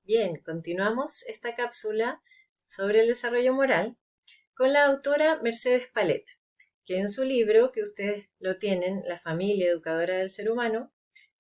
Bien, continuamos esta cápsula sobre el desarrollo moral con la autora Mercedes Palet, que en su libro, que ustedes lo tienen, La familia educadora del ser humano,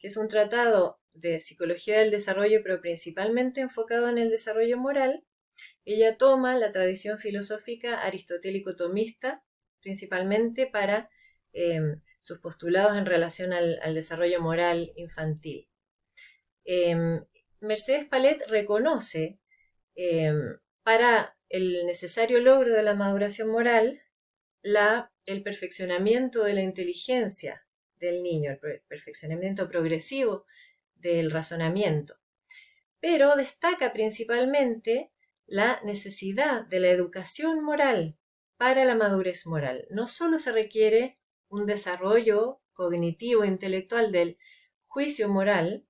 que es un tratado de psicología del desarrollo, pero principalmente enfocado en el desarrollo moral, ella toma la tradición filosófica aristotélico-tomista, principalmente para sus postulados en relación al desarrollo moral infantil. Mercedes Palet reconoce eh, para el necesario logro de la maduración moral el perfeccionamiento de la inteligencia del niño, el perfeccionamiento progresivo del razonamiento, pero destaca principalmente la necesidad de la educación moral para la madurez moral. No solo se requiere un desarrollo cognitivo e intelectual del juicio moral,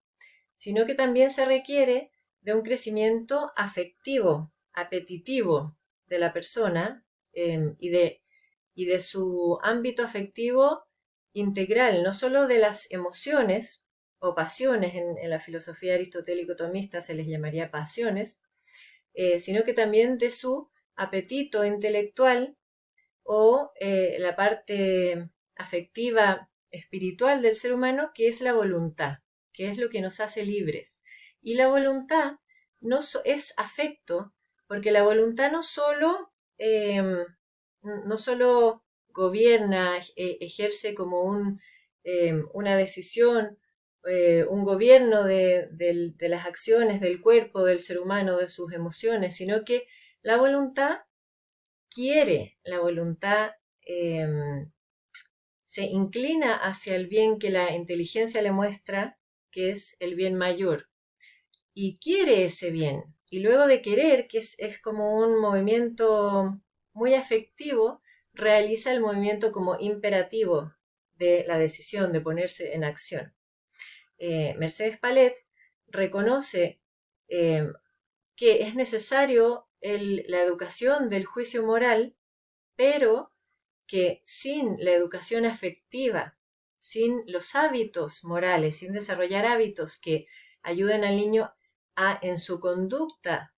sino que también se requiere de un crecimiento afectivo, apetitivo de la persona y de su ámbito afectivo integral, no solo de las emociones o pasiones, en la filosofía aristotélico-tomista se les llamaría pasiones, sino que también de su apetito intelectual o la parte afectiva espiritual del ser humano, que es la voluntad, que es lo que nos hace libres. Y la voluntad es afecto, porque la voluntad no solo gobierna, ejerce como una decisión, un gobierno de las acciones del cuerpo del ser humano, de sus emociones, sino que la voluntad quiere, la voluntad eh, se inclina hacia el bien que la inteligencia le muestra, que es el bien mayor, y quiere ese bien. Y luego de querer, que es como un movimiento muy afectivo, realiza el movimiento como imperativo de la decisión de ponerse en acción. Mercedes Palet reconoce eh, que es necesario la educación del juicio moral, pero que sin la educación afectiva, sin los hábitos morales, sin desarrollar hábitos que ayuden al niño a en su conducta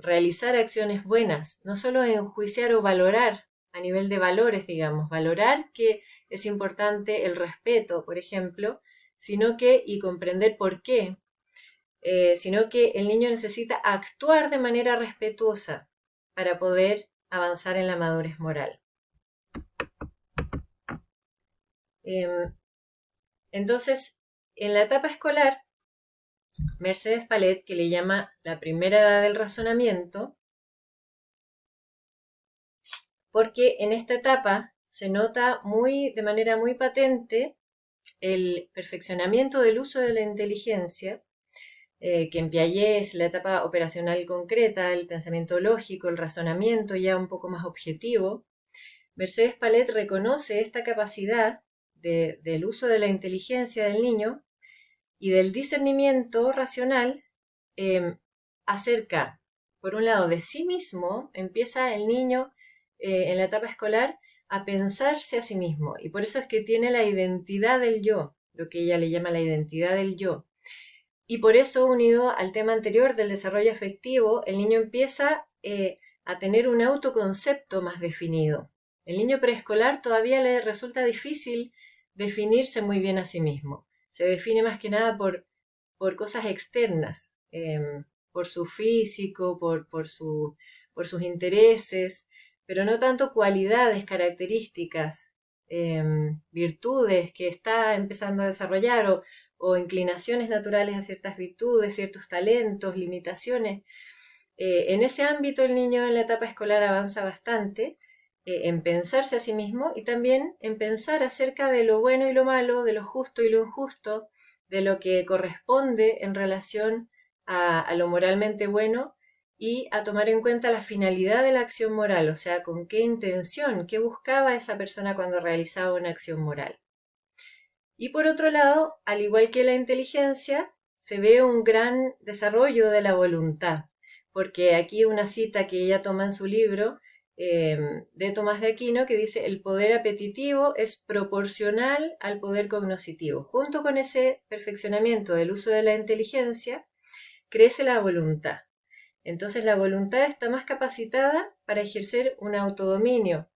realizar acciones buenas, no solo enjuiciar o valorar a nivel de valores, digamos, valorar que es importante el respeto, por ejemplo, sino que, y comprender por qué, sino que el niño necesita actuar de manera respetuosa para poder avanzar en la madurez moral. Entonces, en la etapa escolar, Mercedes Palet, que le llama la primera edad del razonamiento, porque en esta etapa se nota de manera muy patente el perfeccionamiento del uso de la inteligencia, que en Piaget es la etapa operacional concreta, el pensamiento lógico, el razonamiento ya un poco más objetivo. Mercedes Palet reconoce esta capacidad del uso de la inteligencia del niño y del discernimiento racional acerca, por un lado, de sí mismo. Empieza el niño en la etapa escolar a pensarse a sí mismo, y por eso es que tiene la identidad del yo, lo que ella le llama la identidad del yo. Y por eso, unido al tema anterior del desarrollo afectivo, el niño empieza a tener un autoconcepto más definido. El niño preescolar todavía le resulta difícil definirse muy bien a sí mismo. Se define más que nada por cosas externas, por su físico, por sus intereses, pero no tanto cualidades, características, virtudes que está empezando a desarrollar o inclinaciones naturales a ciertas virtudes, ciertos talentos, limitaciones. En ese ámbito el niño en la etapa escolar avanza bastante en pensarse a sí mismo y también en pensar acerca de lo bueno y lo malo, de lo justo y lo injusto, de lo que corresponde en relación a lo moralmente bueno y a tomar en cuenta la finalidad de la acción moral, o sea, con qué intención, qué buscaba esa persona cuando realizaba una acción moral. Y por otro lado, al igual que la inteligencia, se ve un gran desarrollo de la voluntad, porque aquí una cita que ella toma en su libro de Tomás de Aquino que dice: el poder apetitivo es proporcional al poder cognoscitivo. Junto con ese perfeccionamiento del uso de la inteligencia, crece la voluntad. Entonces la voluntad está más capacitada para ejercer un autodominio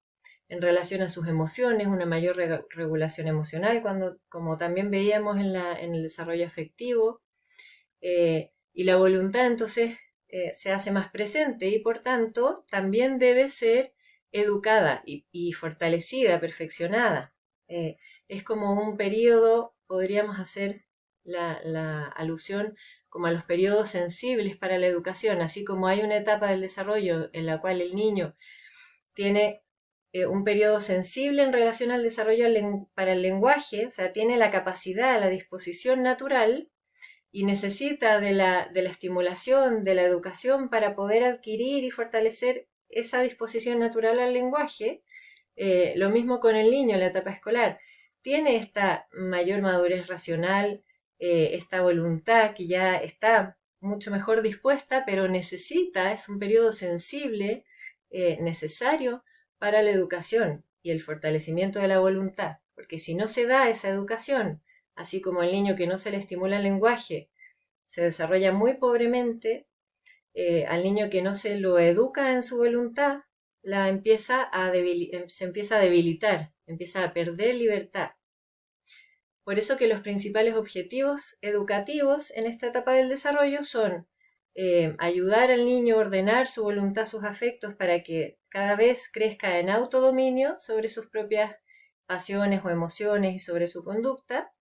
en relación a sus emociones, una mayor regulación emocional, como también veíamos en el desarrollo afectivo, y la voluntad entonces se hace más presente y por tanto también debe ser educada y fortalecida, perfeccionada. Es como un periodo, podríamos hacer la alusión como a los periodos sensibles para la educación, así como hay una etapa del desarrollo en la cual el niño tiene un periodo sensible en relación al desarrollo para el lenguaje, o sea, tiene la capacidad, la disposición natural y necesita de la estimulación, de la educación para poder adquirir y fortalecer esa disposición natural al lenguaje. Lo mismo con el niño en la etapa escolar. Tiene esta mayor madurez racional, esta voluntad que ya está mucho mejor dispuesta, pero necesita, es un periodo sensible, necesario para la educación y el fortalecimiento de la voluntad, porque si no se da esa educación, así como el niño que no se le estimula el lenguaje se desarrolla muy pobremente, al niño que no se lo educa en su voluntad, se empieza a debilitar, empieza a perder libertad. Por eso que los principales objetivos educativos en esta etapa del desarrollo son ayudar al niño a ordenar su voluntad, sus afectos, para que cada vez crezca en autodominio sobre sus propias pasiones o emociones y sobre su conducta,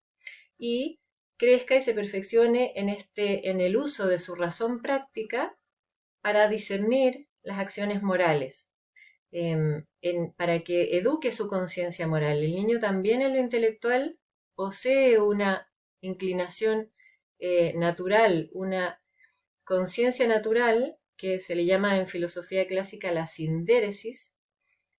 y crezca y se perfeccione en el uso de su razón práctica para discernir las acciones morales, para que eduque su conciencia moral. El niño también en lo intelectual posee una inclinación natural, una conciencia natural que se le llama en filosofía clásica la sindéresis,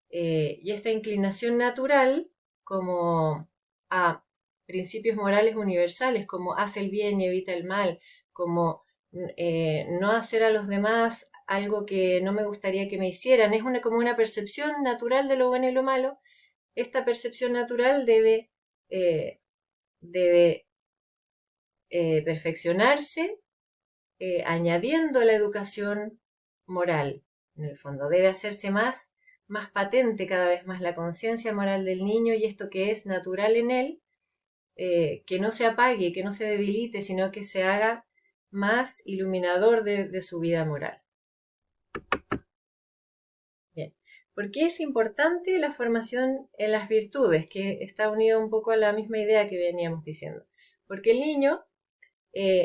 y esta inclinación natural como a principios morales universales, como hace el bien y evita el mal, como no hacer a los demás algo que no me gustaría que me hicieran, es como una percepción natural de lo bueno y lo malo. Esta percepción natural eh, debe perfeccionarse añadiendo la educación moral. En el fondo, debe hacerse más patente cada vez más la conciencia moral del niño y esto que es natural en él, que no se apague, que no se debilite, sino que se haga más iluminador de su vida moral. Bien. ¿Por qué es importante la formación en las virtudes? Que está unido un poco a la misma idea que veníamos diciendo. Porque el niño,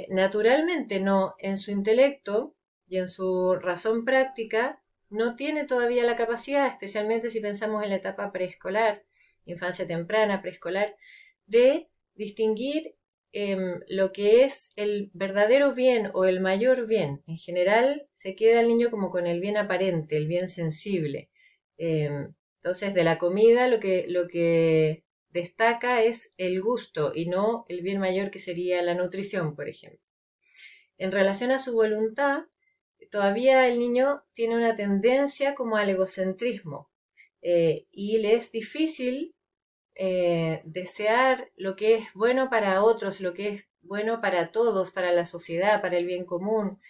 naturalmente, no, en su intelecto y en su razón práctica, no tiene todavía la capacidad, especialmente si pensamos en la etapa preescolar, infancia temprana, preescolar, de distinguir lo que es el verdadero bien o el mayor bien. En general se queda el niño como con el bien aparente, el bien sensible. Entonces de la comida lo que destaca es el gusto y no el bien mayor que sería la nutrición, por ejemplo. En relación a su voluntad, todavía el niño tiene una tendencia como al egocentrismo, y le es difícil desear lo que es bueno para otros, lo que es bueno para todos, para la sociedad, para el bien común.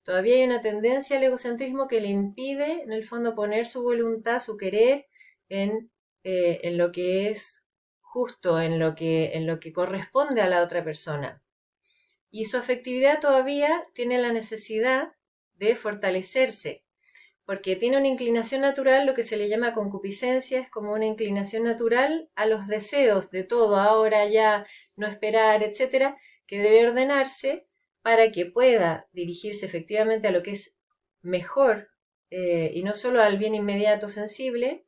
Todavía hay una tendencia al egocentrismo que le impide, en el fondo, poner su voluntad, su querer en lo que es justo, en lo que corresponde a la otra persona. Y su afectividad todavía tiene la necesidad de fortalecerse, porque tiene una inclinación natural, lo que se le llama concupiscencia, es como una inclinación natural a los deseos de todo, ahora, ya, no esperar, etcétera, que debe ordenarse para que pueda dirigirse efectivamente a lo que es mejor, y no solo al bien inmediato sensible,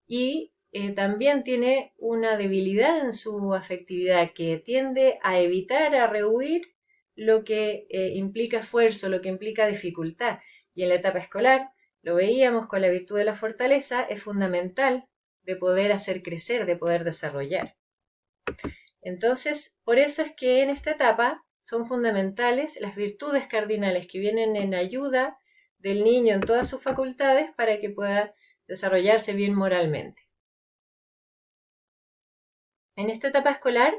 y también tiene una debilidad en su afectividad que tiende a evitar, a rehuir lo que implica esfuerzo, lo que implica dificultad. Y en la etapa escolar, lo veíamos con la virtud de la fortaleza, es fundamental de poder hacer crecer, de poder desarrollar. Entonces, por eso es que en esta etapa son fundamentales las virtudes cardinales que vienen en ayuda del niño en todas sus facultades para que pueda desarrollarse bien moralmente. En esta etapa escolar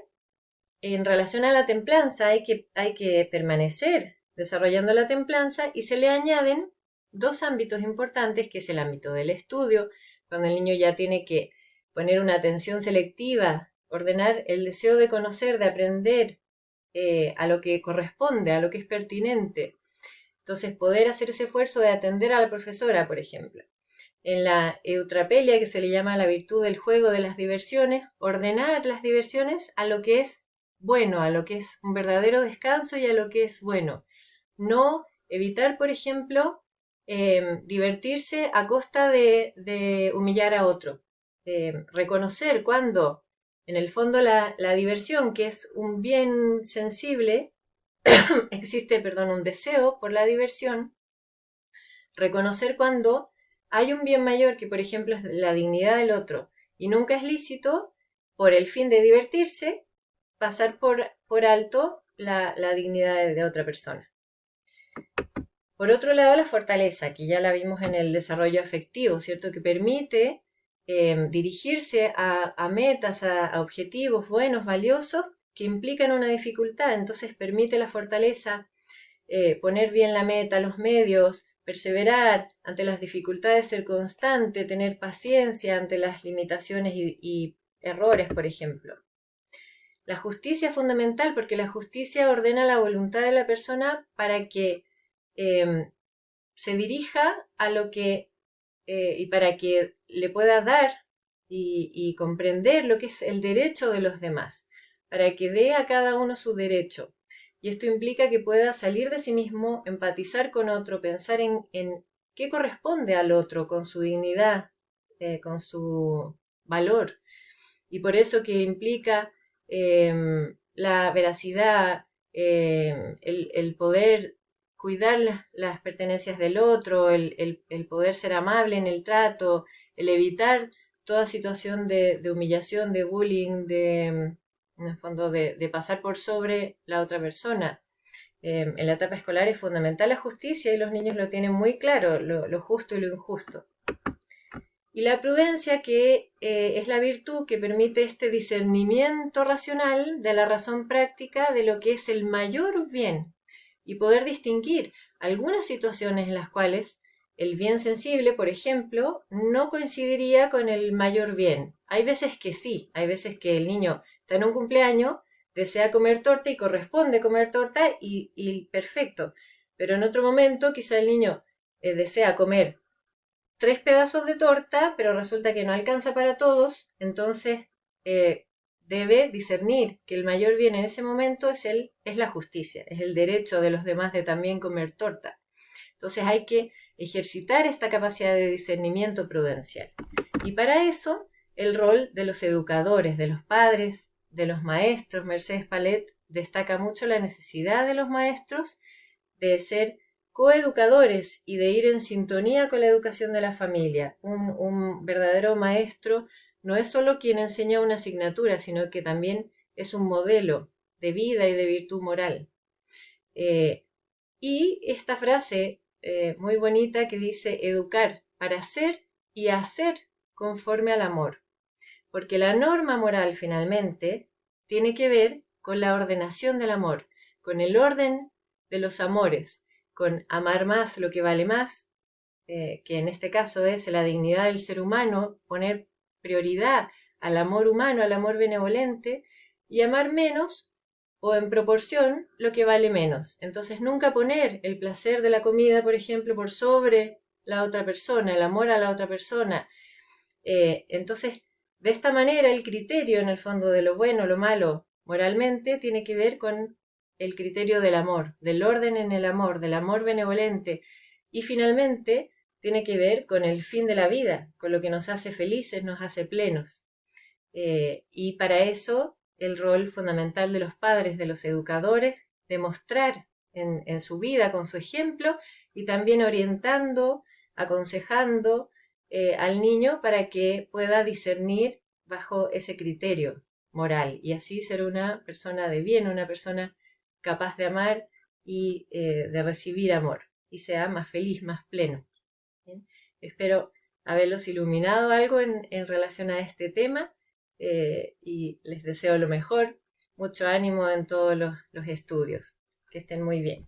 en relación a la templanza hay que permanecer desarrollando la templanza y se le añaden dos ámbitos importantes, que es el ámbito del estudio, cuando el niño ya tiene que poner una atención selectiva, ordenar el deseo de conocer, de aprender a lo que corresponde, a lo que es pertinente. Entonces, poder hacer ese esfuerzo de atender a la profesora, por ejemplo. En la eutrapelia, que se le llama la virtud del juego, de las diversiones, ordenar las diversiones a lo que es bueno, a lo que es un verdadero descanso y a lo que es bueno. No evitar, por ejemplo, divertirse a costa de humillar a otro. Reconocer cuando, en el fondo, la diversión, que es un bien sensible, existe, perdón, un deseo por la diversión. Reconocer cuando hay un bien mayor, que por ejemplo es la dignidad del otro, y nunca es lícito, por el fin de divertirse, pasar por alto la dignidad de otra persona. Por otro lado, la fortaleza, que ya la vimos en el desarrollo afectivo, ¿cierto? Que permite dirigirse a metas, a objetivos buenos, valiosos, que implican una dificultad. Entonces permite la fortaleza, poner bien la meta, los medios, perseverar ante las dificultades, ser constante, tener paciencia ante las limitaciones y errores, por ejemplo. La justicia es fundamental porque la justicia ordena la voluntad de la persona para que se dirija a lo que y para que le pueda dar y comprender lo que es el derecho de los demás, para que dé a cada uno su derecho. Y esto implica que pueda salir de sí mismo, empatizar con otro, pensar en qué corresponde al otro, con su dignidad, con su valor. Y por eso que implica la veracidad, el poder cuidar las pertenencias del otro, el poder ser amable en el trato, el evitar toda situación de humillación, de bullying, en el fondo de pasar por sobre la otra persona. En la etapa escolar es fundamental la justicia y los niños lo tienen muy claro, lo justo y lo injusto. Y la prudencia, que es la virtud que permite este discernimiento racional de la razón práctica de lo que es el mayor bien y poder distinguir algunas situaciones en las cuales el bien sensible, por ejemplo, no coincidiría con el mayor bien. Hay veces que sí, hay veces que el niño está en un cumpleaños, desea comer torta y corresponde comer torta y perfecto, pero en otro momento quizá el niño desea comer 3 pedazos de torta, pero resulta que no alcanza para todos, entonces debe discernir que el mayor bien en ese momento es la justicia, es el derecho de los demás de también comer torta. Entonces hay que ejercitar esta capacidad de discernimiento prudencial. Y para eso, el rol de los educadores, de los padres, de los maestros. Mercedes Palet destaca mucho la necesidad de los maestros de ser coeducadores y de ir en sintonía con la educación de la familia. Un verdadero maestro no es solo quien enseña una asignatura, sino que también es un modelo de vida y de virtud moral. Y esta frase muy bonita que dice: educar para ser y hacer conforme al amor. Porque la norma moral finalmente tiene que ver con la ordenación del amor, con el orden de los amores, con amar más lo que vale más, que en este caso es la dignidad del ser humano, poner prioridad al amor humano, al amor benevolente, y amar menos o en proporción lo que vale menos. Entonces nunca poner el placer de la comida, por ejemplo, por sobre la otra persona, el amor a la otra persona. Entonces, de esta manera el criterio en el fondo de lo bueno, lo malo, moralmente, tiene que ver con el criterio del amor, del orden en el amor, del amor benevolente, y finalmente tiene que ver con el fin de la vida, con lo que nos hace felices, nos hace plenos. Y para eso el rol fundamental de los padres, de los educadores, de mostrar en su vida con su ejemplo y también orientando, aconsejando al niño para que pueda discernir bajo ese criterio moral y así ser una persona de bien, una persona capaz de amar y de recibir amor y sea más feliz, más pleno. ¿Bien? Espero haberlos iluminado algo en relación a este tema y les deseo lo mejor. mucho ánimo en todos los estudios. Que estén muy bien.